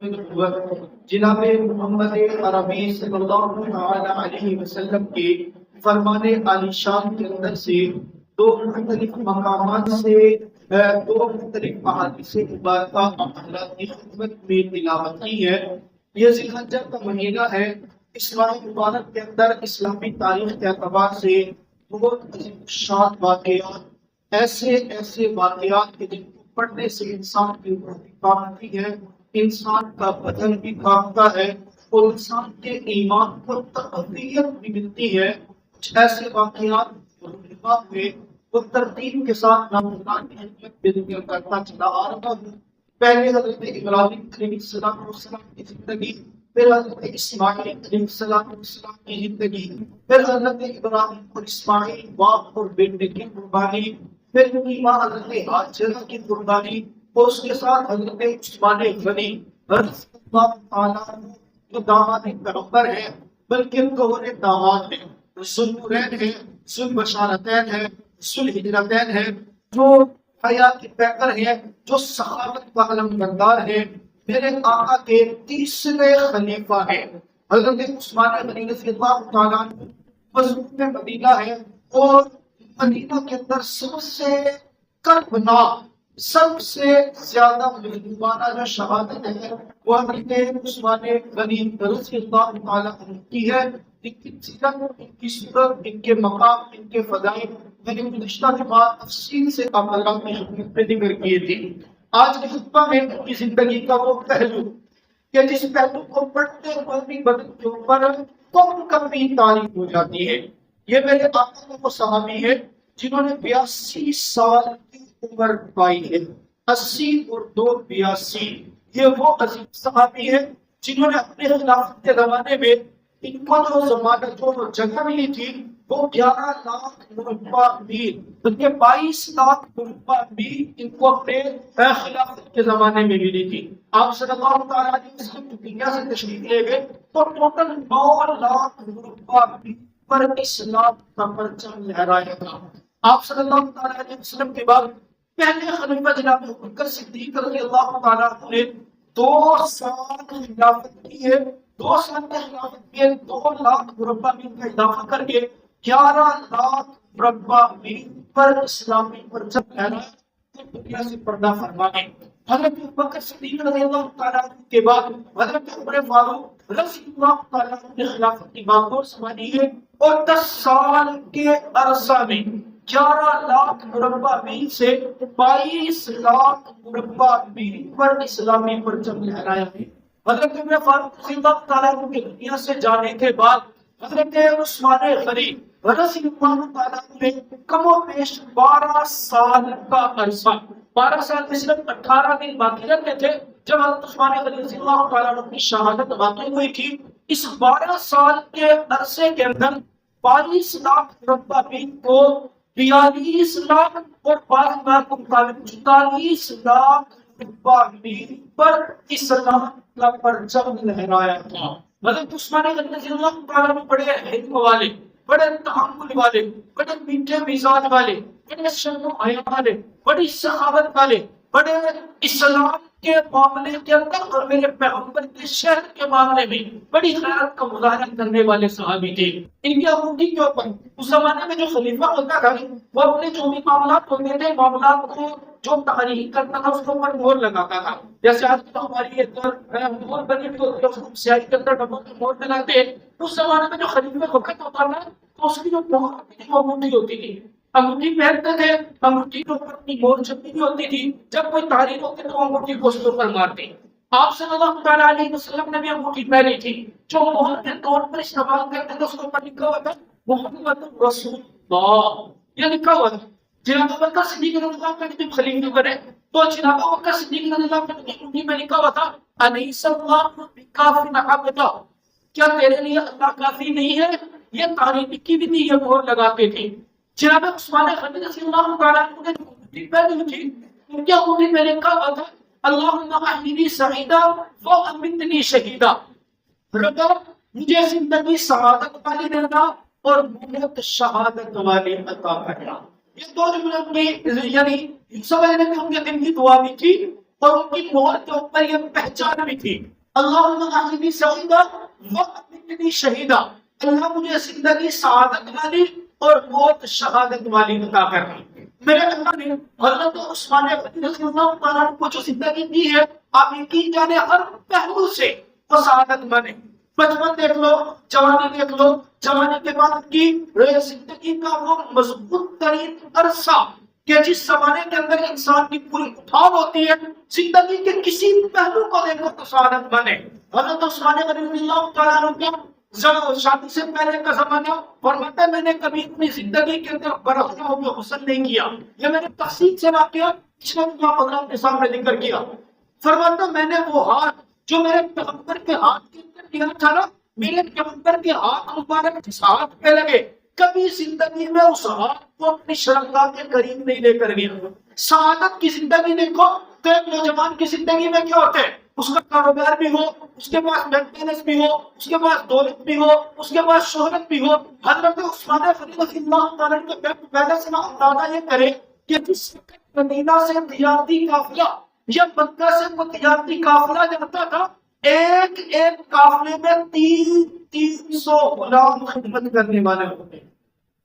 جناب محمد عربی صلی اللہ تعالی علیہ وسلم کے فرمان عالی شان کے اندر سے دو مختلف مقامات سے دو مختلف احادیث مبارکہ حضرات کی خدمت میں تلاوت کی ہے۔ یہ ذی الحجہ کا مہینہ ہے۔ اس ماہ مبارک کے اندر اسلامی تاریخ کے اعتبار سے بہت عظیم شان واقعات، ایسے واقعات کے جن کو پڑھنے سے انسان کی روح بھی کامتی ہے، انسان کا بدن بھی کامتا ہے اور انسان کے ایمان کو تقویت بھی ملتی ہے۔ کچھ ایسے واقعات میں وہ ترتیب کے ساتھ ناممکن کی اہمیت بھی ذکر کرتا چلا آ رہا ہوں۔ پہلے حضرت ابراہیم علیہ السلام کی زندگی، پھر حضرت اسماعیل علیہ السلام کی زندگی، پھر حضرت ابراہیم اور اسماعیل باپ اور بیٹے کی قربانی، پھر ان کی ماں حضرت ہاجرہ کی قربانی، اور اس کے ساتھ حضرت عثمان غنی رضی اللہ تعالیٰ جو داماد پیغمبر ہے، بلکہ گوہر داماد ہے، ذوالنورین ہے، ذوالبشارتین ہے، ذوالہجرتین ہے، جو حیات پیکر ہے، جو سخاوت کا علم بردار ہے، میرے آقا کے تیسرے خلیفہ ہے۔ حضرت عثمان غنی رضی اللہ تعالیٰ مظلوم مدینہ ہے، اور مدینہ کے اندر سب سے کربناک، سب سے زیادہ مظلومانہ جو شہادت ہے وہ حضرت عثمان غنی رضی اللہ تعالیٰ عنہ کی ہے۔ ان کی سیرت، ان کی صورت، ان کے مقام، ان کے فضائل میں نے گزشتہ جمعہ تفصیل سے آپ حضرات کی خدمت میں ذکر کیے تھے۔ آج کے خطبہ میں ان کی زندگی کا وہ پہلو کہ جس پہلو کو پڑھتے ہوئے بھی بدن کے اوپر کبھی تاریخ ہو جاتی ہے۔ یہ میرے آقا وہ صحابی ہے جنہوں نے 82 سال کی عمر پائی ہے۔ 80 اور 2 82، یہ وہ عظیم صحابی ہے جنہوں نے اپنے خلافت کے زمانے میں ان کو جو جگہ ملی تھی وہ 11 لاکھ مربع میل، بلکہ 22 لاکھ مربع میل ان کو اپنے خلافت کے زمانے میں ملی تھی۔ آپ صلی اللہ تعالیٰ علیہ وسلم کی دنیا سے تشریف لے گئے تو ٹوٹل 9 لاکھ مربع میل پر اسلام کا پرچم لہرایا تھا۔ آپ صلی اللہ تعالیٰ علیہ وسلم کے بعد پہلے خلیفہ جناب ابوبکر صدیق رضی اللہ تعالیٰ عنہ نے 2 سال خلافت کی ہے۔ 2 سال کی خلافت میں 2 لاکھ مربع میل کا اضافہ کر کے 11 لاکھ مربع میل پر اسلامی پرچم لہرایا، دنیا سے پردہ فرمانے۔ حضرت ابوبکر صدیق رضی اللہ تعالیٰ عنہ کے بعد حضرت عمر فاروق رضی اللہ تعالیٰ عنہ نے خلافت کی بامدور سنبھالی ہے، اور 10 سال کے عرصہ میں 11 لاکھ مربع میل سے 22 لاکھ مربع میل پر اسلامی پرچم لہرایا ہے۔ حضرت عمر فاروق رضی اللہ تعالیٰ عنہ کے دنیا سے جانے کے بعد حضرت عثمان غنی رضی اللہ تعالیٰ عنہ نے کم و بیش 12 سال کا عرصہ، 12 سال میں صرف 18 دن باقی رہتے تھے جب حضرت عثمان غنی رضی اللہ تعالیٰ عنہ کی شہادت واقع ہوئی تھی۔ اس 12 سال کے عرصے کے اندر 22 لاکھ مربع میل کو 42 لاکھ اور 12 کو مطابق 44 لاکھ مربع میل پر اسلام کا پرچم لہرایا تھا۔ حضرت عثمان غنی رضی اللہ تعالیٰ عنہ بڑے حلم والے، بڑے تحمل والے، بڑے میٹھے مزاج والے، بڑے شرم و حیا والے، بڑی سخاوت والے، بڑے اسلام کے معاملے کے اندر اور میرے پیغمبر کے شہر کے معاملے میں بڑی خیرات کا مظاہرہ کرنے والے صحابی تھے۔ ان کی انگوٹھی کے اوپر اس زمانے میں جو خلیفہ ہوتا تھا وہ اپنے جو بھی معاملات ہوتے تھے، معاملات کو جو تحریک کرتا تھا اس کے اوپر مہر لگاتا تھا۔ جیسے آج تو ہماری ایک مہر بنی ہوئی ہوتی ہے، اس کو سیاہی کے اندر ڈبوں کی مہر لگاتے ہیں۔ اس زمانے میں جو خلیفہ وقت ہوتا تھا تو اس کی جو مہر ہوتی تھی وہ انگوٹھی ہوتی تھی، انگوٹھی پہنتے تھے، انگوٹھی کے اوپر اپنی مہر چھپی ہوئی ہوتی تھی، جب کوئی تحریر ہوتی تو انگوٹھی کو اس کے اوپر مارتے۔ آپ صلی اللہ تعالیٰ علیہ وسلم نے بھی انگوٹھی پہنی تھی جو مہر کے طور پر استعمال کرتے تھے، اس کے اوپر لکھا ہوا تھا محمد رسول اللہ، یہ لکھا ہوا تھا۔ جناب ابوبکر صدیق رضی اللہ عنہ کے خلیفہ بنے تو جناب ابوبکر صدیق رضی اللہ عنہ کی انگوٹھی میں لکھا ہوا تھا الیس اللہ بکافٍ عبدہ، کیا تیرے لیے اللہ کافی نہیں ہے؟ یہ تاریخ کی بھی تھی، یہ مہر لگاتے تھے۔ جناب عثمان غنی رضی اللہ تعالیٰ عنہ نے انگوٹھی پہنی تھی، ان کی انگوٹھی میں لکھا ہوا تھا اللہم احیینی سعیدا وامیتنی شہیدا، ربا مجھے زندگی سعادت والی دینا اور موت شہادت والی عطا کرنا۔ یہ 2 جملے میں یعنی سب نے ان کے دن کی دعا بھی تھی، اور ان کی موت کے اوپر یہ پہچان بھی تھی، اللہم احیینی سعیدا وامیتنی شہیدا، اللہ مجھے زندگی سعادت والی اور موت شہادت والی عطا کرنا۔ میرے اللہ نے حضرت عثمان غنی رضی اللہ تعالیٰ عنہ کو جو زندگی دی ہے، آپ یقین جانے ہر پہلو سے وہ سعادت بنے۔ بچپن دیکھ لو، جوانی دیکھ لو، جوانی کے بعد کی زندگی کا وہ مضبوط ترین عرصہ کہ جس زمانے کے اندر انسان کی پوری اٹھان ہوتی ہے، زندگی کے کسی بھی پہلو کو دیکھو تو سعادت بنے۔ حضرت عثمان غنی رضی اللہ تعالیٰ عنہ کے شادی سے پہلے کا زمانہ فرماتا ہے میں نے کبھی اپنی زندگی کے اندر برہنہ میں حسن نہیں کیا، یہ میں نے تحصیل سے واقعہ پچھلے حضرات کے سامنے ذکر کیا۔ فرماتا میں نے وہ ہاتھ جو میرے پیغمبر کے ہاتھ کے اندر کیا تھا نا، میرے پیغمبر کے ہاتھ مبارک جس ہاتھ پہ لگے، کبھی زندگی میں اس ہاتھ کو اپنی شرمگاہ کے قریب نہیں لے کر گیا۔ سعادت کی زندگی دیکھو تو ایک نوجوان کی زندگی میں کیا ہوتا ہے، اس کا کاروبار بھی ہو، اس کے پاس مینٹیننس بھی ہو، اس کے پاس دولت بھی ہو، اس کے پاس شہرت بھی ہو۔ حضرت عثمان غنی رضی اللہ تعالیٰ عنہ کے پہلے سے اندازہ یہ کرے کہ جس وقت مدینہ سے تجارتی قافلہ یا مکہ سے کوئی تجارتی قافلہ جاتا تھا، ایک ایک قافلے میں 300 غلام خدمت کرنے والے ہوتے ہیں۔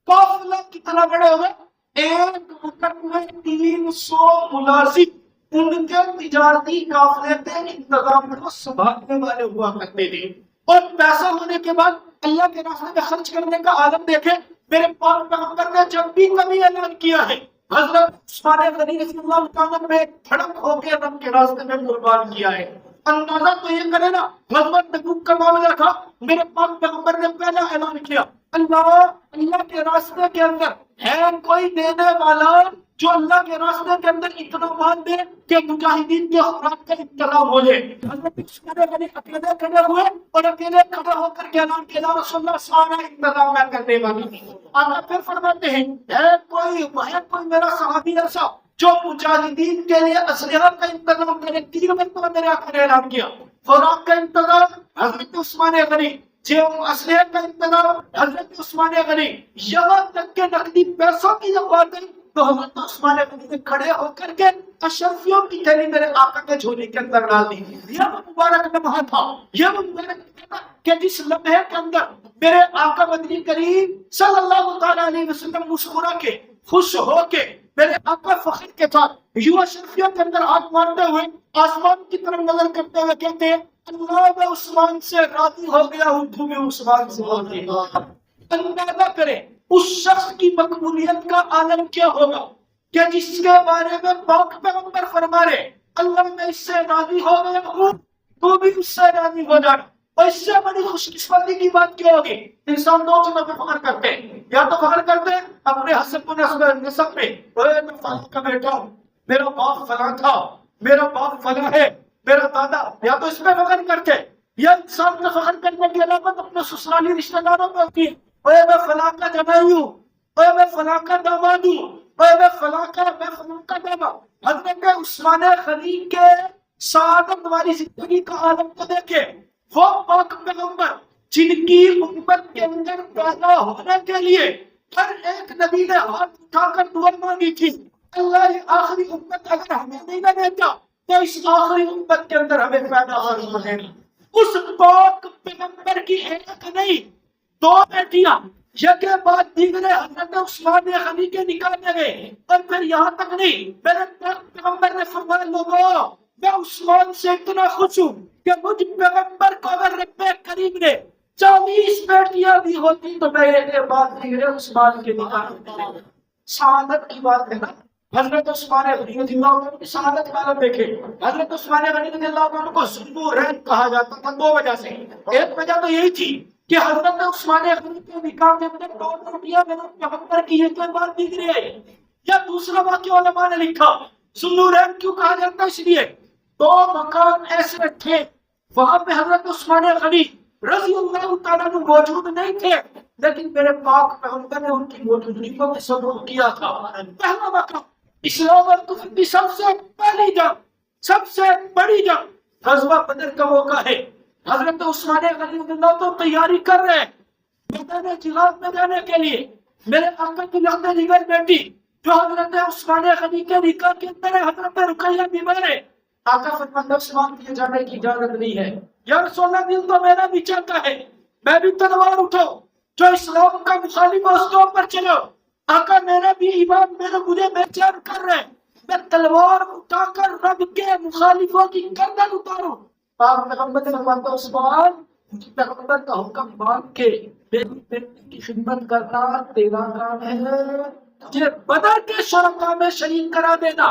قافلہ کتنا بڑے ہوئے، ایک وقت میں 300 ملازم ان کے تجارتی قافلے کے انتظام کو سنبھالنے والے ہوا کرتے تھے۔ اور پیسہ ہونے کے بعد اللہ کے راستے میں خرچ کرنے کا عالم دیکھے، میرے پاک پیغمبر نے جب بھی کبھی اعلان کیا ہے، حضرت عثمان غنی رضی اللہ تعالیٰ نے کھڑک ہو کے رب کے راستے میں قربان کیا ہے۔ اندازہ تو یہ کرے نا، غزوہ تبوک کا معاملہ تھا، میرے پاک پیغمبر نے پہلا اعلان کیا، اللہ کے راستے کے اندر ہے کوئی دینے والا جو اللہ کے راستے کے اندر اتنا مال دے کہ مجاہدین کے خوراک کا انتظام ہو جائے۔ حضرت عثمان غنی اکیلے کھڑے ہوئے اور اکیلے کھڑے ہو کر کے اعلان کیا، یا رسول اللہ سارا انتظام میں کرنے والا ہوں۔ آقا پھر فرماتے ہیں ہے کوئی میرا صحابی ایسا جو مجاہدین کے لیے اسلحہ کا انتظام کرے۔ 3 مرتبہ میرے آقا نے اعلان کیا، خوراک کا انتظام حضرت عثمان غنی، اسلحے کا انتظام حضرت عثمان غنی، یہاں تک کہ نقدی پیسوں کی جب بات ہے تو حضرت عثمان غنی نے کھڑے ہو کر کے اشرفیوں کی تھیلی میرے آقا کے جھولے کے اندر ڈال دی۔ یہ وہ مبارک لمحہ تھا، یہ وہ مبارک تھا کہ جس لمحے کے اندر میرے آقا مدنی کریم صلی اللہ تعالیٰ علیہ وسلم مسکرا کے خوش ہو کے میرے آقا فخر کے ساتھ یوں اشرفیوں کے اندر ہاتھ مارتے ہوئے آسمان کی طرف نظر کرتے ہوئے کہتے ہیں اللہ میں عثمان سے راضی ہو گیا ہوں، تو میں عثمان سے راضی ہو گیا۔ اندازہ کرے اس شخص کی مقبولیت کا عالم کیا ہوگا کہ جس کے بارے میں پاک پیغمبر فرما رہے اللہ میں اس سے راضی ہو گیا ہوں، تو بھی اس سے راضی ہو جانا۔ اور اس سے بڑی خوش قسمتی کی بات کیا ہوگی؟ انسان 2 چیزوں پہ فخر کرتے ہیں، یا تو فخر کرتے ہیں اپنے حسب و نسب پہ، میں فلاں کا بیٹا ہوں، میرا باپ فلاں تھا، میرا باپ فلاں ہے، میرا دادا، یا تو اس میں فخر کرتے، یا انسان کا فخر کرنے کی علامت اپنے سسرالی رشتہ داروں میں ہوتی ہے، اوے میں فلاں کا جمائی ہوں، اوے میں فلاں کا داماد ہوں، اوے میں فلاں کا داماد۔ حضرت عثمان غنی کے سعادت والی زندگی کا عالم کو دیکھے، وہ پاک پیغمبر جن کی امت کے اندر پیدا ہونے کے لیے ہر ایک نبی نے ہاتھ اٹھا کر دعا مانگی تھی، اللہ یہ آخری امت اگر ہمیں نہیں نہ دیتا تو اس آخری امت کے اندر ہمیں پیدا ہونا ہے۔ اس پاک پیغمبر کی ایک نہیں 2 بیٹیاں یکے بعد دیگرے حضرت عثمان غنی کے نکاح میں گئے، اور پھر یہاں تک نہیں، میرے پاک پیغمبر نے فرمایا لوگوں میں عثمان سے اتنا خوش ہوں کہ مجھ پیغمبر کو اگر رب کریم نے 40 بیٹیاں بھی ہوتی تو میں ایک بعد دیگرے عثمان کے نکاح میں۔ سعادت کی بات ہے نا، حضرت عثمان غنی رضی اللہ عنہ کی سعادت کا عالم دیکھے۔ حضرت عثمان غنی رضی اللہ عنہ کو ذوالنورین کہا جاتا تھا 2 وجہ سے۔ ایک وجہ تو یہی تھی کہ حضرت عثمان غنی کے نکاح کے اندر 2 بیٹیاں میرے پیغمبر کی ایک بعد دیگرے آئی۔ یا دوسرا واقعہ علماء نے لکھا ذوالنورین کیوں کہا جاتا ہے، اس لیے 2 مکان ایسے تھے وہاں پہ حضرت عثمان غنی رضی اللہ تعالیٰ عنہ موجود نہیں تھے، لیکن میرے پاک پیغمبر نے ان کی موجودگی کو تصور کیا تھا۔ پہلا مقام اسلام اور کفر کی سب سے پہلی جنگ، سب سے بڑی جنگ غزوہ بدر کا موقع ہے۔ حضرت عثمان غنی رضی اللہ تو تیاری کر رہے ہیں میدان جہاد میں جانے کے لیے۔ میرے آقا کی لحظے دیگر بیٹی جو حضرت عثمان غنی کے نکاح کے اندر ہے، حضرت رقیہ بیمار ہے، آقا فرماتے ہیں عثمان کے جانے کی اجازت نہیں ہے. یا رسول اللہ دل تو میرا بھی چاہتا ہے میں بھی تلوار اٹھو جو اسلام کا مخالف ہے اس کے اوپر چلو. آقا میرا بھی ایمان مجھے بے چین کر رہے میں تلوار اٹھا کر رب کے مخالفوں کی گردن اتاروں. آپ پیغمبر نے فرمایا عثمان پیغمبر کا حکم مان کے میری بیٹی کی خدمت کرنا تیرا کام ہے. تجھے بدر کے شرکا میں شریک کرا دینا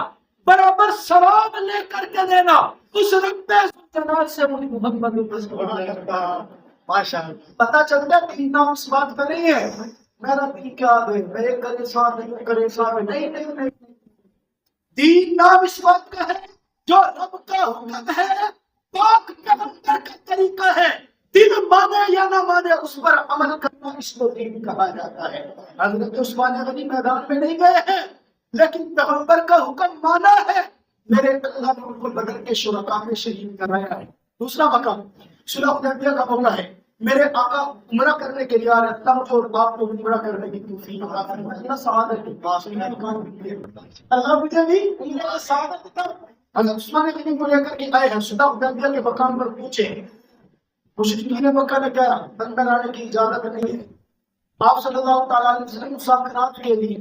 برابر ثواب لے کر کے دینا اس رب جنات سے محمد ماشاء اللہ. پتا چلتا ہے کہ نام اس بات کا نہیں ہے میرا دین کیا ہے میرے کرے ساتھ نہیں نہیں. دین نام اس بات کا ہے جو رب کا حکم ہے پاک پیغمبر کا طریقہ ہے. دل مانے یا نہ مانے اس پر عمل کرنا اس کو دین کہا جاتا ہے. حضرت عثمان غنی میدان میں نہیں گئے ہیں لیکن پیغمبر کا حکم مانا ہے. میرے اللہ نے ان کو بدر کے شرکا میں شہید کرایا ہے. دوسرا مقام صلح حدیبیہ کا موقع ہے. میرے آقا عمرہ کرنے کے لیے آ رہے اللہ مجھے اور باپ کو عمرہ کرنے کی توفیق عطا فرمائے. اللہ سعادت کے پاس اللہ مجھے بھی عمرہ سعادت کا. حضرت عثمان غنی کو لے کر کے آئے ہیں صلح حدیبیہ کے مقام پر پوچھے مشرکین نے مکہ نے کہا اندر آنے کی اجازت نہیں ہے. آپ صلی اللہ تعالیٰ علیہ وسلم مذاکرات کے لیے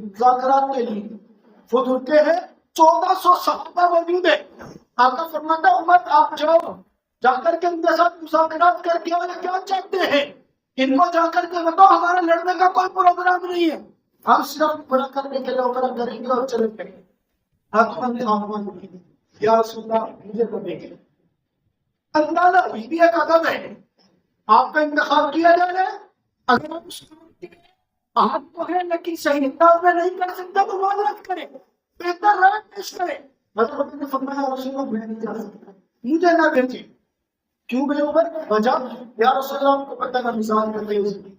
وہ دھلتے ہیں 1400 صحابہ موجود ہے. آقا فرماتا عمر آپ جاؤ جا کر کے ان کے ساتھ مذاکرات کر کے اور کیا چاہتے ہیں ان کو جا کر کے بتاؤ ہمارا لڑنے کا کوئی پروگرام نہیں ہے ہم صرف پورا کرنے کے لیے اوپر کریں گے اور چلیں گے. یا رسول اللہ مجھے تو دیکھیں اندازہ بھی ایک ادب ہے آپ کا انتخاب کیا جا رہا ہے اگر آپ کو ہے لیکن صحیح انداز میں نہیں کر سکتا تو معذرت کرے بہتر رائے پیش کرے. حضرت نے فرمایا رسول اللہ میں نہیں جا سکتا مجھے نہ بھیجے. کیوں بھائی عمر وجہ یا رسول اللہ آپ کو پتہ نہ مثال کرتے ہیں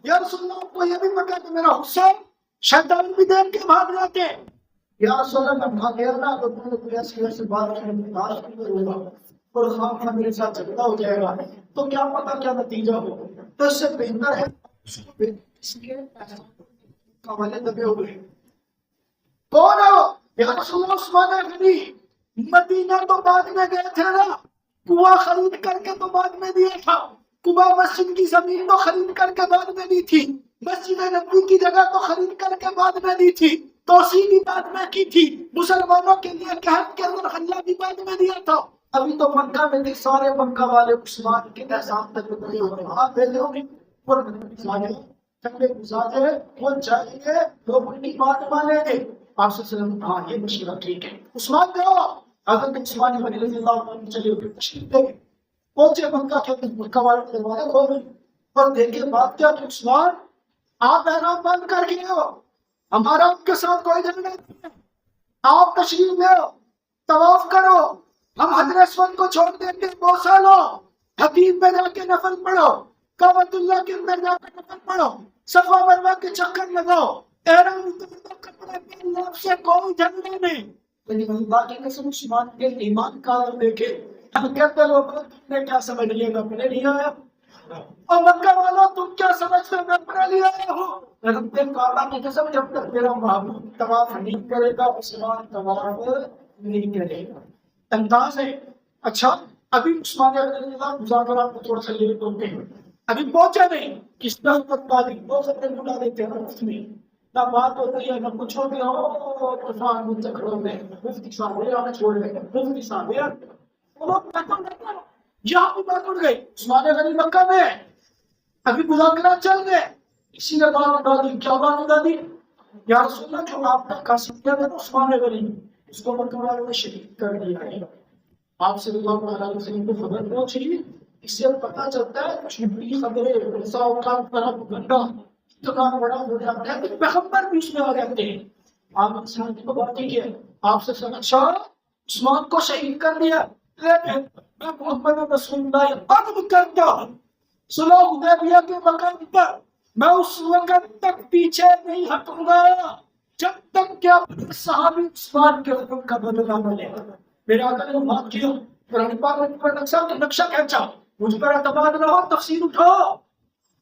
یا رسول اللہ آپ کو یہ بھی پتہ کہ میرا حسین شیطان بھی دین کے بھاگ جاتے ہیں. یا رسول اللہ میں بھاگ گیا نا تو تم نے ایسی بات کروں گا اور خام میرے ساتھ جھگڑا ہو جائے گا تو کیا پتا کیا نتیجہ ہو. تو اس سے بہتر ہے اس کے حوالے دبے ہوئے کون ہو یا رسول اللہ عثمان غنی مدینہ تو بعد میں گئے تھے نا کنواں خرید کر کے تو بعد میں دیا تھا. کنواں مسجد کی زمین تو خرید کر کے بعد میں دی تھی. مسجد نبی کی جگہ تو خرید کر کے بعد میں دی تھی. توسیع بھی بعد میں کی تھی. مسلمانوں کے لیے کہف کے اندر خلا بھی بعد میں دیا تھا. ابھی تو مکہ میں تھے سارے مکہ والے عثمان کے احسان تک نہیں ہو رہے وہاں پہلے ہوگی اور ٹھنڈے گزارے وہ جائیں گے لوگ ان کی بات مانیں گے. آپ سے وسلم ہاں یہ مشورہ ٹھیک ہے. عثمان گیا حضرت عثمان غنی رضی اللہ عنہ چلے ہوئے تشریف لے پہنچے مکہ کے مکہ والے دروازے کھول اور دیکھے بات کیا کہ عثمان آپ احرام بند کر کے ہو ہمارا آپ کے ساتھ کوئی جھگڑا نہیں ہے آپ تشریف لے طواف کرو ہم حجر اسود کو چھوڑ دیں گے بوسا لو حدیب میں جا کے نفل پڑھو کعبۃ اللہ کے اندر جا کے نفل پڑھو صفا مروہ کے چکر لگاؤ احرام اتارو کپڑے پہن لو سے کوئی جھگڑا نہیں. لیکن اللہ کی قسم عثمان کے ایمان کا دیکھے کہتے لوگ نے کیا سمجھ لیا میں اپنے لیے آیا اور مکہ والا تم کیا سمجھتے میں اپنے لیے آیا ہوں. رب کعبہ کی قسم جب تک میرا محبوب طواف نہیں کرے گا عثمان طواف نہیں کرے گا. انداز ہے اچھا ابھی عثمان رضی اللہ مذاکرات کو تھوڑا سا لے لیتے ہیں ابھی پہنچا نہیں کس طرح تک تعلیم ہو سکتے بلا دیتے ہیں مفت میں نہ بات ہوتی ہے نہ کچھ ہو گیا ہو طوفان متکروں میں مفتی صاحب ہمیں چھوڑ گئے مفتی صاحب یہاں بھی بات اڑ گئی. عثمان غنی مکہ میں ابھی مذاکرات چل گئے کسی نے بات اٹھا دی کیا بات اٹھا دی یا رسول اللہ جو آپ نے قاسم کیا تھا عثمان غنی اس کو مکہ والوں نے شہید کر دیا ہے. آپ صلی اللہ علیہ وسلم کو خبر پہنچی اس سے پتہ چلتا ہے کچھ بڑی خبریں ایسا اوقات پر گنڈا اتنا بڑا ہو جاتا ہے پیغمبر بھی اس میں آ جاتے ہیں. آپ انسان کو بات کی ہے آپ سے سمجھا عثمان کو شہید کر دیا لیکن میں محمد رسول اللہ قدم کرتا ہوں صلح حدیبیہ کے مقام پر میں اس وقت تک پیچھے نہیں ہٹوں گا جب تک کہ صحابی عثمان کے حکم کا بدلہ نہ لے. میرے آقا نے بات کیا قرآن پاک میں پر نقشہ کھینچا مجھ پر اعتماد نہ ہو تفسیر اٹھاؤ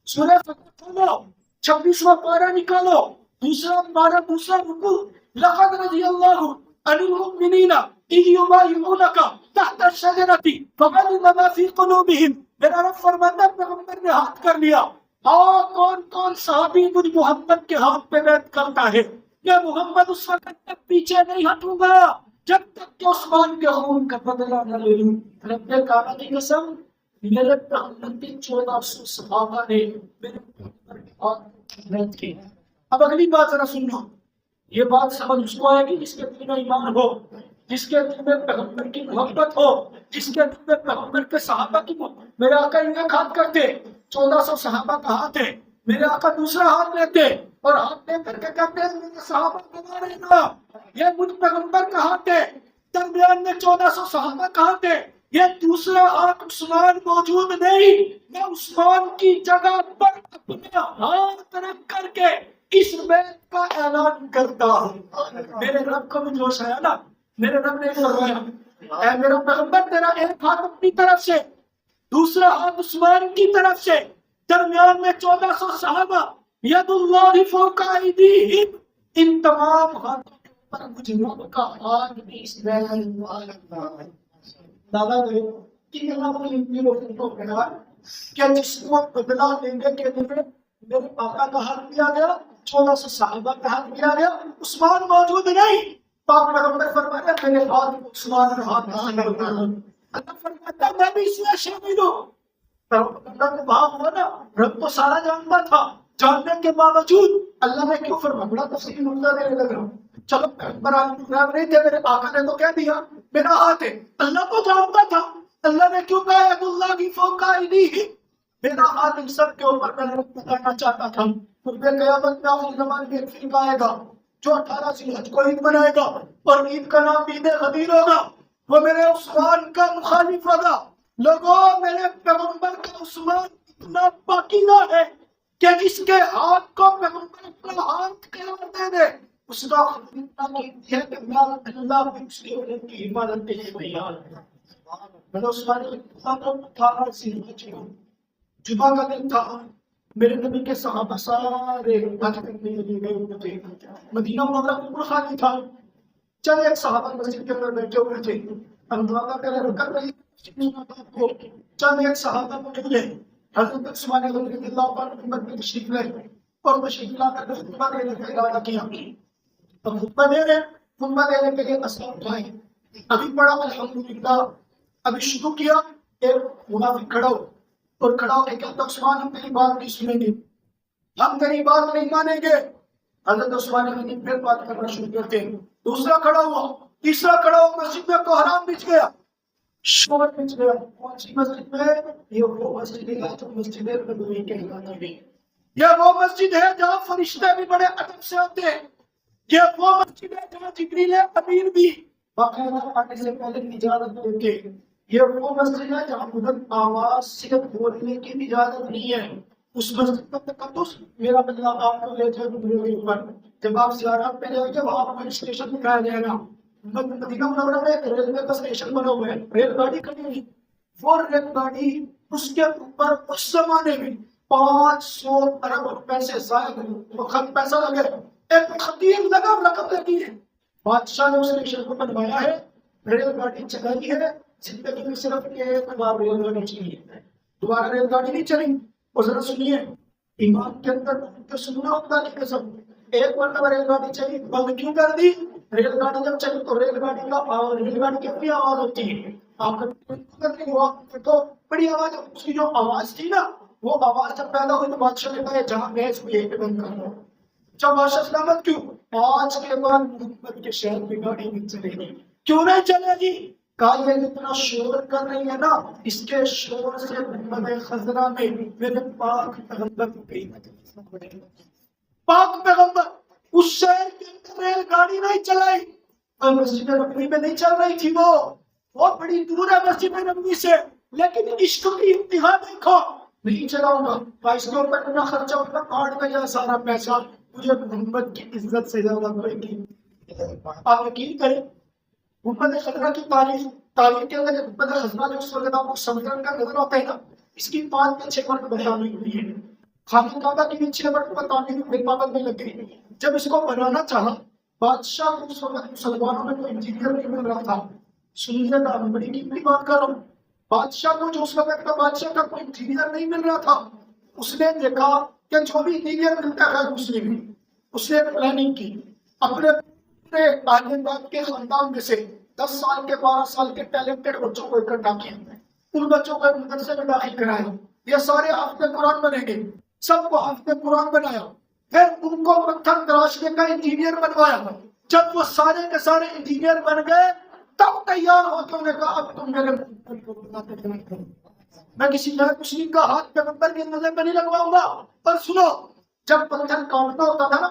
سورہ فتح کھولو 26واں پارہ نکالو دوسرا پارہ دوسرا رکوع لقد رضی اللہ عن المؤمنین إذ يبايعونك تحت الشجرة فعلم ما في قلوبهم. میرا رب فرماتا ہے پیغمبر نے ہاتھ کر لیا. اور کون کون صحابی مجھ محمد کے ہاتھ پہ بیعت کرتا ہے؟ میں محمد اس وقت تک پیچھے نہیں ہٹوں گا جب تک کہ عثمان کے خون کا بدلہ نہ لے لوں. رب کعبہ کی قسم، میرے پیغمبر کے 1400 صحابہ نے میرے پیغمبر کے ہاتھ بیعت کی. اب اگلی بات ذرا سنو، یہ بات سمجھ اس کو آئے گی جس کے دل میں ایمان ہو، جس کے دل میں پیغمبر کی محبت ہو، جس کے دل میں پیغمبر کے صحابہ کی محبت. میرے آقا ایک ہاتھ کرتے، 1400 صحابہ کا ہاتھ ہے، میرے آقا دوسرا ہاتھ لیتے اور ہاتھ لے کر کے کہتے ہیں میرے صحابہ کو مارے گا. یہ مجھ پیغمبر کا ہاتھ ہے، درمیان میں 1400 صحابہ کا ہاتھ ہے. یہ دوسرا ہاتھ عثمان موجود نہیں، میں عثمان کی جگہ پر اپنے ہاتھ رکھ کر کے اس بیعت کا اعلان کرتا ہوں. میرے رب کو بھی جوش آیا نا. میرے رب نے فرمایا اے میرا پیغمبر تیرا ایک ہاتھ اپنی طرف سے، دوسرا ہاتھ عثمان کی طرف سے، درمیان میں 1400 صحابہ، ید اللہ فوق ایدیہم. ان تمام ہاتھوں کے اوپر مجھ رب کا ہاتھ بھی اس بیعت کا اعلان. دادا کہ اللہ کو ان کو کہا کہ جس کو بدلا دیں گے کہ میرے آقا کا ہاتھ دیا گیا، 1400 صحابہ کا ہاتھ دیا گیا، عثمان موجود نہیں. پاک پیغمبر فرمایا میرے ہاتھ عثمان کا ہاتھ اللہ فرماتا میں بھی اس میں شامل ہوں. اللہ کو وہاں ہوا نا، رب تو سارا جانتا تھا، جاننے کے باوجود اللہ نے کیوں فرمایا؟ بڑا تفصیلی نقطہ دینے لگ رہا ہوں. چلو پیغمبر نہیں تھے، میرے آقا نے تو کہہ دیا میرا ہاتھ ہے. اللہ تو جانتا تھا، اللہ نے کیوں کہا ید اللہ کی فوق ایدیہم؟ میرا ہاتھ ان سب کے اوپر میں بتانا چاہتا تھا. پھر قیامت میں آخری زمان میں ایک فرقہ آئے گا جو 18 ذی الحج کو عید منائے گا اور عید کا نام عید غدیر ہوگا. وہ میرے عثمان کا مخالف ہوگا. لوگوں میرے پیغمبر کا عثمان اتنا پاکیزہ ہے کہ جس کے ہاتھ کو پیغمبر اپنا ہاتھ قرار دے دے اس کا اتنا قیمتی ہے کہ میں اللہ بھی اس کی حفاظت کے لیے تیار ہے. میرے عثمان کو 18 ذی الحج کو جمعہ کا دن تھا. میرے نبی کے صحابہ سارے حج کرنے کے لیے گئے ہوئے تھے. مدینہ منورہ بالکل خالی تھا. چند ایک صحابہ مسجد کے اندر بیٹھے ہوئے تھے. ہم دعا کر رہے کو چند ایک صحابہ کو ملے. حضرت عثمان رضی اللہ عنہ میں تشریف لے اور تشریف لا کر خطبہ دینے کا ارادہ کیا. اب خطبہ دینے کے لیے اسلام اٹھائے. ابھی پڑھا الحمدللہ، ابھی شروع کیا. ایک منافق کھڑا ہو اور کھڑا ہو کے کہتا عثمان ہم تیری بات نہیں سنیں گے، ہم تیری بات نہیں مانیں گے. حضرت عثمان غنی پھر بات کرنا شروع کرتے ہیں. دوسرا کھڑا ہوا، تیسرا کھڑا ہوا. مسجد میں کوہرام بچ گیا، شور بچ گیا. کون سی مسجد میں؟ یہ وہ مسجد ہے جو مسجد نبوی کہلاتی ہے. یہ وہ مسجد ہے جہاں فرشتے بھی بڑے ادب سے ہوتے ہیں. یہ وہ مسجد ہے جہاں جبریل امین بھی باقاعدہ آنے سے پہلے اجازت دیتے ہیں. یہ وہ مسجد ہے جہاں بلند آواز سے بولنے کی اجازت نہیں ہے. اس مسجد کا تقدس میرا بدلا آپ کو لے جائے گے اوپر. جب آپ زیارت پہ جائیں گے وہاں پر اسٹیشن دکھایا جائے گا. مدینہ منورہ میں ریلوے کا اسٹیشن بنا ہوا ہے، ریل گاڑی کھڑی ہوئی. وہ ریل گاڑی اس کے اوپر اس زمانے میں 500 ارب روپے سے زائد پیسہ لگے. ایک خطیر لگا رقم لگی ہے. بادشاہ نے اس اسٹیشن کو بنوایا ہے، ریل گاڑی چلائی ہے. زندگی میں صرف ایک بار ریل گاڑی چلی ہے، دوبارہ ریل گاڑی نہیں چلی. اور ذرا سنیے، ایمان کے اندر تو سننا ہوتا ہے قسم. ایک مرتبہ ریل گاڑی چلی، بند کیوں کر دی؟ ریل گاڑی جب چلی تو ریل گاڑی کی اپنی آواز ہوتی ہے. آپ تو بڑی آواز، اس کی جو آواز تھی نا، وہ آواز جب پیدا ہوئی تو بادشاہ نے کہا جہاں بحث ہوئی ہے بند کر دو. جب بادشاہ سلامت کیوں؟ آج کے بعد محمد کے شہر میں گاڑی نہیں چلے گی. کیوں نہیں چلے گی؟ کہا یہ اتنا شور کر رہی ہے نا، اس کے شور سے محمد خضرہ میں میرے پاک پیغمبر کو کہیں نہ. پاک پیغمبر اس شہر کے اندر ریل گاڑی نہیں چلائی. اور مسجد نبوی میں نہیں چل رہی تھی، وہ بڑی دور ہے مسجد نبوی سے، لیکن عشق کی انتہا دیکھو. نہیں چلاؤں گا، اس کے اوپر اتنا خرچہ ہوگا، کاٹ میں جائے سارا پیسہ، مجھے محمد کی عزت سے زیادہ کوئی نہیں. آپ یقین کریں محمد خضرہ کی تاریخ کے اندر محمد خضرہ جو اس وقت آپ کو سمجھنے کا نظر ہوتا ہے نا، اس کی 5 یا 6 مرتبہ بیان ہوئی ہے. خانہ کعبہ کی بھی 6 مرتبہ تعمیر میں پابندی لگ گئی. جب اس کو بنانا چاہا، بادشاہ اس وقت مسلمانوں میں کوئی انجینئر نہیں مل رہا تھا. سنیے گا، بڑی قیمتی بات کر رہا ہوں. بادشاہ کو جو اس وقت کا بادشاہ کا کوئی انجینئر نہیں مل رہا تھا، اس نے دیکھا کہ جو بھی انجینئر ملتا ہے اس نے پلاننگ کی. اپنے تعلیم کے خاندان میں سے 10 سال کے 12 سال کے ٹیلنٹڈ بچوں کو اکٹھا کیا، ان بچوں کو مدرسے میں داخل کرایا. یہ سارے حافظ قرآن بنے گے، سب کو حافظ قرآن بنایا. پھر ان کو پتھر تراشنے کا انجینئر بنوایا. جب وہ سارے کے سارے انجینئر بن گئے تب تیار ہو تو نے کہا اب تم میرے میں کسی نئے مسلم کا ہاتھ پیغمبر کی نظر میں نہیں لگواؤں گا. پر سنو، جب پتھر کاٹنا ہوتا تھا نا،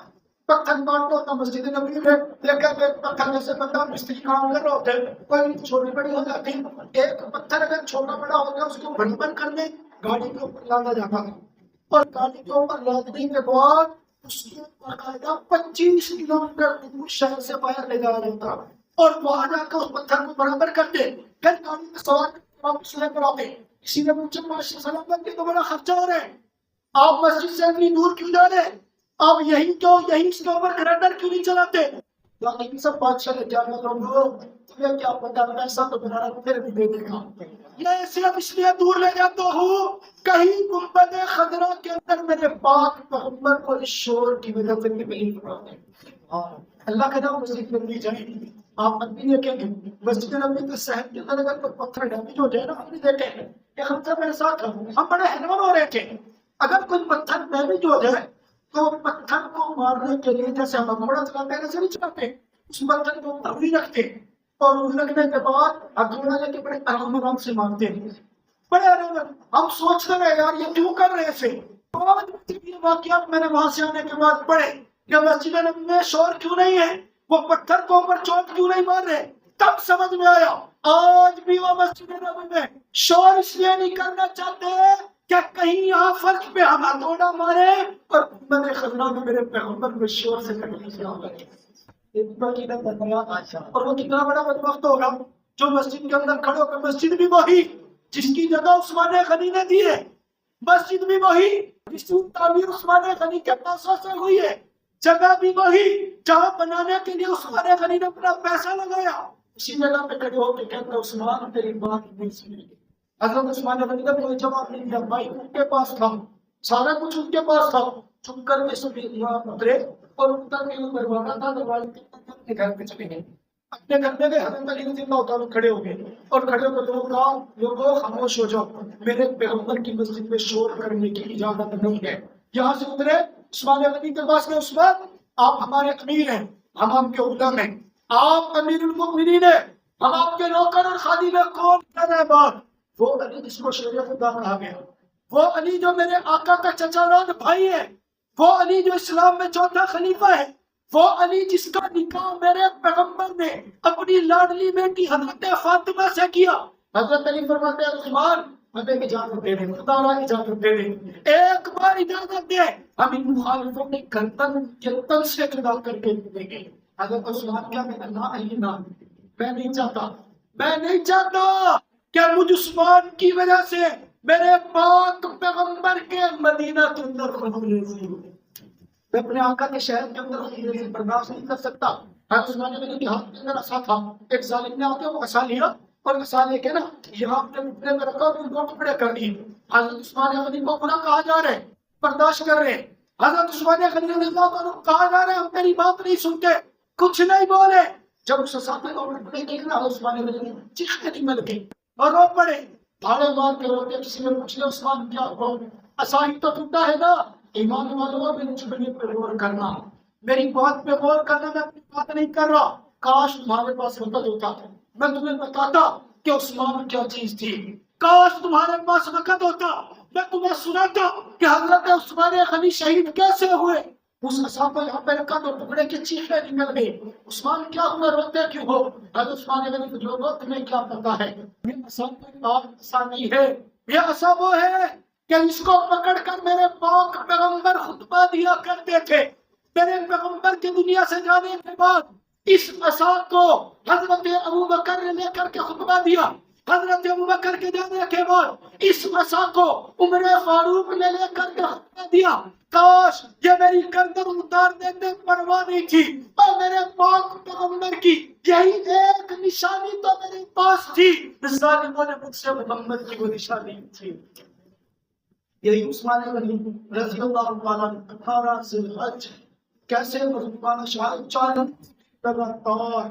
پتھر کاٹنا ہوتا مسجد نبی میں دیکھا کہ پتھر میں سے بندہ مستری کام کر رہا ہوتا ہے، کوئی چھوٹی بڑی ہو جاتی، ایک پتھر اگر چھوٹا بڑا ہوتا ہے اس کو بڑی بڑھ کرنے گاڑی کے اوپر لادا جاتا تھا، اور گاڑی کے اوپر لادنے کے بعد اس کو باقاعدہ 25 کلومیٹر دور شہر سے باہر لے جایا جاتا اور وہاں جا کر اس پتھر کو برابر کرتے، پھر گاڑی میں سوار واپس لے کر آتے. کسی نے پوچھا ماشاء سلامت کے تو بڑا خرچہ ہو رہا ہے، آپ مسجد سے اتنی دور کیوں جا رہے ہیں، آپ یہی کیوں یہی اس کے اوپر گرینڈر کیوں نہیں چلاتے؟ باقی سب بادشاہ نے کیا تمہیں کیا پتا، پیسہ تو بنا پھر بھی دے دے گا. میں صرف اس لیے دور لے جاتا ہوں کہیں گنبد خضرا کے اندر میرے پاک پیغمبر کو اس شور کی وجہ سے تکلیف نہ ہو. اللہ کا نام مسجد میں نہیں جائیں. آپ ابھی دیکھیں گے مسجد نبی کے صحن کے اندر اگر کوئی پتھر ڈیمیج ہو جائے نا، ہم بھی دیکھیں گے کہ ہم سب میرے ساتھ ہم بڑے حیران ہو رہے تھے. اگر کوئی پتھر ڈیمیج ہو جائے تو پتھر کو مارنے کے لیے جیسے ہم گھوڑا چلاتے ہیں ایسے نہیں چلاتے، اس پتھر کو تھوڑی رکھتے اور رکھنے کے بعد ہتھوڑا لے کے بڑے آرام سے مارتے ہیں. بڑے آرام. ہم سوچتے رہے یار یہ کیوں کر رہے تھے. یہ واقعات میں نے وہاں سے آنے کے بعد پڑھے کہ مسجد نبی میں شور کیوں نہیں ہے، وہ پتھر کو اوپر چوٹ کیوں نہیں مار رہے. تب سمجھ میں آیا آج بھی وہ مسجد نبی میں شور اس لیے نہیں کرنا چاہتے کہ کہیں یہاں فرش پہ ہم ہتھوڑا مارے اور میں نے خزانہ میں میرے پیغمبر میں شور سے تکلیف نہ ہو. اور وہ کتنا بڑا بدبخت ہوگا جو مسجد کے اندر کھڑے ہو کر، مسجد بھی وہی جس کی جگہ عثمان غنی نے دی ہے، مسجد بھی وہی جس کی تعمیر عثمان غنی کے پیسوں سے ہوئی ہے، جگہ بھی وہی جہاں بنانے کے لیے عثمان غنی نے اپنا پیسہ لگایا. اسی جگہ پہ کھڑے ہو کے کہتا ہے عثمان تیری بات نہیں سنی. حضرت عثمان غنی نے کوئی جواب نہیں دیا. بھائی ان کے پاس تھا، سارا کچھ ان کے پاس تھا. چپ کر کے سب یہاں اترے اور اتر کے دروازہ تھا، دروازے کے گھر پہ چلے گئے. اپنے گھر میں گئے. حضرت علی رضی اللہ تعالیٰ کھڑے ہو گئے اور کھڑے ہو کر لوگوں کہا لوگوں خاموش ہو جاؤ، میرے پیغمبر کی مسجد میں شور کرنے کی اجازت نہیں ہے. یہاں سے اترے عثمان غنی کے پاس میں، عثمان آپ ہمارے امیر ہیں، ہم آپ کے غلام ہیں، آپ امیر المؤمنین ہیں، ہم آپ کے نوکر اور خادم ہیں. کون کر رہا ہے بات؟ وہ علی جس کو شیر خدا کہا گیا، وہ علی جو میرے آقا کا چچا ران بھائی ہے، وہ علی جو اسلام میں چوتھا خلیفہ ہے، وہ علی جس کا نکاح میرے پیغمبر نے اپنی لاڈلی بیٹی حضرت فاطمہ سے کیا. حضرت علی فرماتے ہیں عثمان ہمیں اجازت دے دیں، خدا را اجازت دے دیں، ایک بار اجازت دے، ہم ان مخالفوں کے گردن کے تل سے جدا کر کے دیں گے. حضرت عثمان کیا کہتے ہیں لا علی نہ، میں نہیں چاہتا کہ مجھ عثمان کی وجہ سے میرے پاک پیغمبر کے مدینہ کے اندر خونریزی ہو. میں اپنے آقا کے شہر کے اندر خونریزی برداشت نہیں کر سکتا. حضرت عثمان غنی کے ہاتھ کے اندر عصا تھا، ایک ظالم نے آ کے وہ عصا لیا اور عصا لے کے نا یہاں اپنے ٹکڑے میں رکھا اور ان کو ٹکڑے کر دیے. حضرت عثمان غنی کو برا کہا جا رہا ہے، برداشت کر رہے ہیں. حضرت عثمان غنی رضی اللہ عنہ کہا جا رہا ہے ہم تیری بات نہیں سنتے، کچھ نہیں بولے. جب اس ساتھ کو ٹکڑے کیا عثمان غنی چیخنے نہیں مل گئی اور رو پڑے، بھاڑے مار کے روتے. کسی نے پوچھ لیا عثمان کیا ہو، عصا ہی تو ٹوٹا ہے نا. ایمان والوں میری چڑھنے پہ غور کرنا، میری بات پہ غور کرنا، میں اپنی بات نہیں کر رہا. کاش تمہارے پاس وقت ہوتا میں تمہیں بتاتا کہ عثمان کیا چیز تھی. کاش تمہارے پاس وقت ہوتا میں تمہیں سناتا کہ حضرت عثمان غنی شہید کیسے ہوئے. اس عصا کو یہاں پہ رکھا تو ٹکڑے کی چیخیں نکل گئی. عثمان کیا ہوا، روتے کیوں ہو؟ حضرت عثمان غنی کو جو تمہیں کیا پتا ہے، یہ عصا کوئی عام عصا نہیں ہے، یہ عصا وہ ہے کہ اس کو پکڑ کر میرے پاک پیغمبر خطبہ دیا کرتے تھے. میرے پیغمبر کی دنیا سے جانے کے بعد اس عصا کو حضرت ابو بکر نے لے کر کے خطبہ دیا. حضرت ابوبکر کے جانے کے بعد اس عصا کو عمر فاروق نے لے کر کے ہٹا دیا. کاش یہ میری گردن اتار دیتے، پرواہ نہیں تھی. اور میرے پاک پیغمبر کی یہی ایک نشانی تو میرے پاس تھی، ظالموں نے مجھ سے محمد کی وہ نشانی تھی. یہی عثمان غنی رضی اللہ تعالیٰ 18 ذی الحج کیسے مسلمان شاہد 40 لگاتار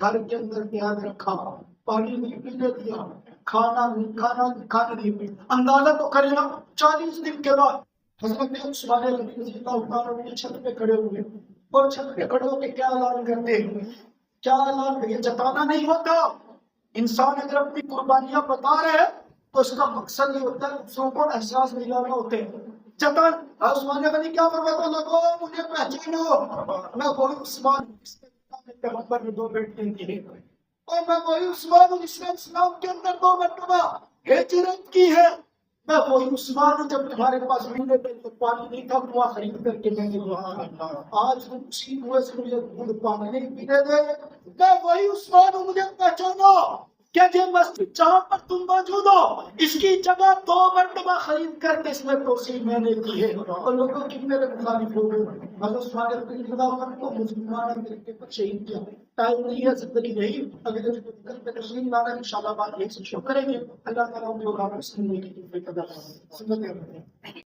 گھر کے اندر پیاد رکھا، پانی نہیں پینے دیا، کھانا نہیں پی. اندازہ تو کرے نا 40 دن کے بعد حضرت عثمان غنی رضی اللہ تعالیٰ نے چھت پہ کھڑے ہوئے اور چھت پہ کھڑے ہو کے کیا اعلان کرتے ہیں؟ کیا اعلان؟ یہ جتانا نہیں ہوتا. انسان اگر اپنی قربانیاں بتا رہے ہیں تو اس کا مقصد یہ ہوتا ہے دوسروں کو احساس دلانا ہوتے ہیں. جتن عثمان غنی کیا فرماتا، لوگوں مجھے پہچانو، میں وہی عثمان جس نے پیغمبر نے 2 بیٹے دیے، اور میں وہی عثمان ہوں جس نے اسلام کے اندر 2 مرتبہ ہجرت کی ہے. میں وہی عثمان ہوں جب تمہارے پاس پینے کے لیے پانی نہیں تھا، کنواں خرید کر کے میں نے وہاں آج تم اسی کنویں سے مجھے خود پانی نہیں پینے دے. میں وہی عثمان ہوں، مجھے پہچانو. کہ یہ مسجد جہاں پر تم موجود ہو اس کی جگہ 2 مرتبہ خرید کر کے اس میں توسیع میں نے کی ہے، اور لوگوں کی میرے مخالف ہو گئے. حضرت عثمان غنی خلافت کو مسلمان طریقے پر شہید کیا. ٹائم نہیں ہے، زندگی نہیں. اگر کل پہ تشریف لانا ہے انشاءاللہ بات یہی سے شروع کریں گے. اللہ تعالیٰ ہم لوگ آپ کو سننے کی توفیق عطا فرمائے.